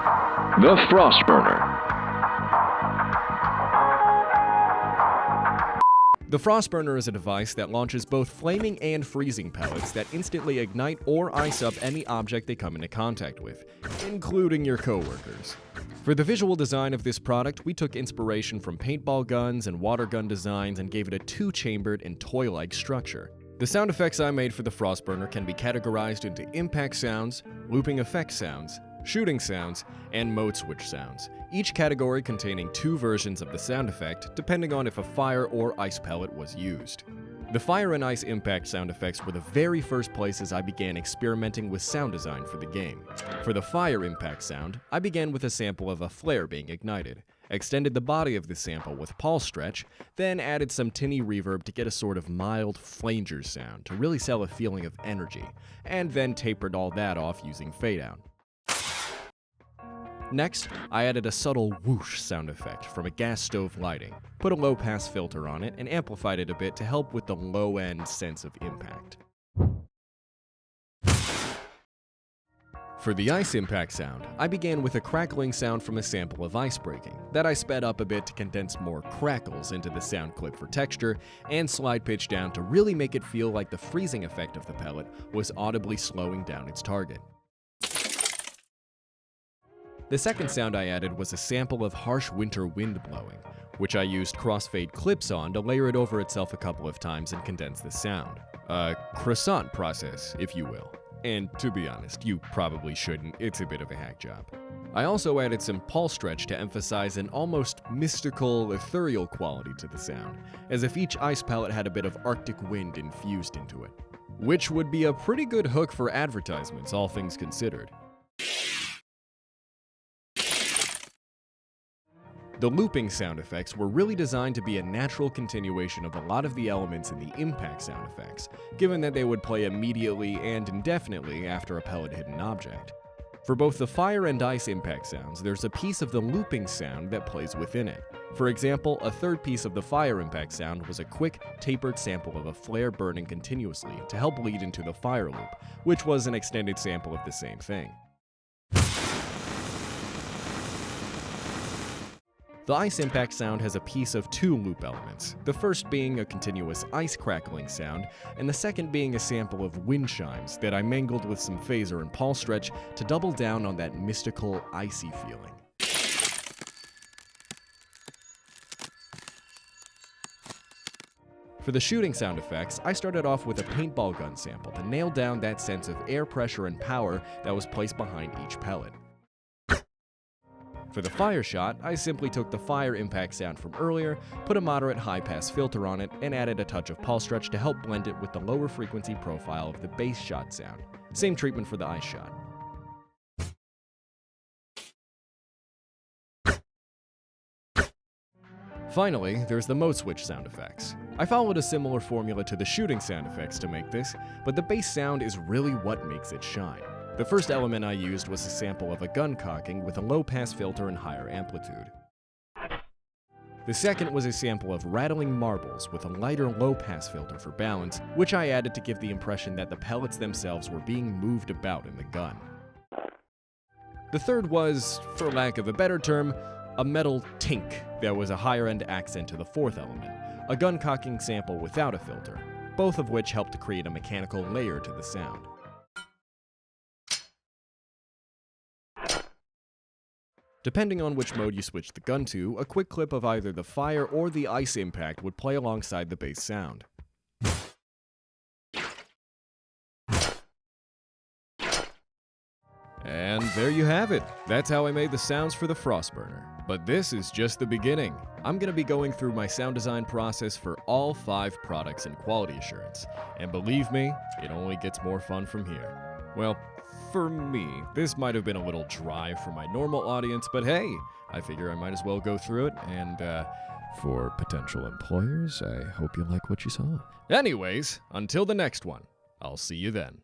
The Frostburner. The Frostburner is a device that launches both flaming and freezing pellets that instantly ignite or ice up any object they come into contact with, including your coworkers. For the visual design of this product, we took inspiration from paintball guns and water gun designs and gave it a two-chambered and toy-like structure. The sound effects I made for the Frostburner can be categorized into impact sounds, looping effect sounds, shooting sounds, and mode switch sounds, each category containing two versions of the sound effect depending on if a fire or ice pellet was used. The fire and ice impact sound effects were the very first places I began experimenting with sound design for the game. For the fire impact sound, I began with a sample of a flare being ignited, extended the body of the sample with pulse stretch, then added some tinny reverb to get a sort of mild flanger sound to really sell a feeling of energy, and then tapered all that off using fade out. Next, I added a subtle whoosh sound effect from a gas stove lighting, put a low-pass filter on it, and amplified it a bit to help with the low-end sense of impact. For the ice impact sound, I began with a crackling sound from a sample of ice breaking, that I sped up a bit to condense more crackles into the sound clip for texture, and slide pitch down to really make it feel like the freezing effect of the pellet was audibly slowing down its target. The second sound I added was a sample of harsh winter wind blowing, which I used crossfade clips on to layer it over itself a couple of times and condense the sound. A croissant process, if you will. And to be honest, you probably shouldn't, it's a bit of a hack job. I also added some pulse stretch to emphasize an almost mystical, ethereal quality to the sound, as if each ice pellet had a bit of Arctic wind infused into it. Which would be a pretty good hook for advertisements, all things considered. The looping sound effects were really designed to be a natural continuation of a lot of the elements in the impact sound effects, given that they would play immediately and indefinitely after a pellet hit an object. For both the fire and ice impact sounds, there's a piece of the looping sound that plays within it. For example, a third piece of the fire impact sound was a quick, tapered sample of a flare burning continuously to help lead into the fire loop, which was an extended sample of the same thing. The ice impact sound has a piece of two loop elements, the first being a continuous ice crackling sound, and the second being a sample of wind chimes that I mangled with some phaser and pulse stretch to double down on that mystical, icy feeling. For the shooting sound effects, I started off with a paintball gun sample to nail down that sense of air pressure and power that was placed behind each pellet. For the fire shot, I simply took the fire impact sound from earlier, put a moderate high-pass filter on it, and added a touch of pulse stretch to help blend it with the lower frequency profile of the bass shot sound. Same treatment for the ice shot. Finally, there's the mode switch sound effects. I followed a similar formula to the shooting sound effects to make this, but the bass sound is really what makes it shine. The first element I used was a sample of a gun cocking with a low-pass filter and higher amplitude. The second was a sample of rattling marbles with a lighter low-pass filter for balance, which I added to give the impression that the pellets themselves were being moved about in the gun. The third was, for lack of a better term, a metal tink that was a higher-end accent to the fourth element, a gun cocking sample without a filter, both of which helped to create a mechanical layer to the sound. Depending on which mode you switch the gun to, a quick clip of either the fire or the ice impact would play alongside the bass sound. And there you have it. That's how I made the sounds for the Frostburner. But this is just the beginning. I'm going to be going through my sound design process for all 5 products in quality assurance. And believe me, it only gets more fun from here. Well, for me, this might have been a little dry for my normal audience, but hey, I figure I might as well go through it, and for potential employers, I hope you like what you saw. Anyways, until the next one, I'll see you then.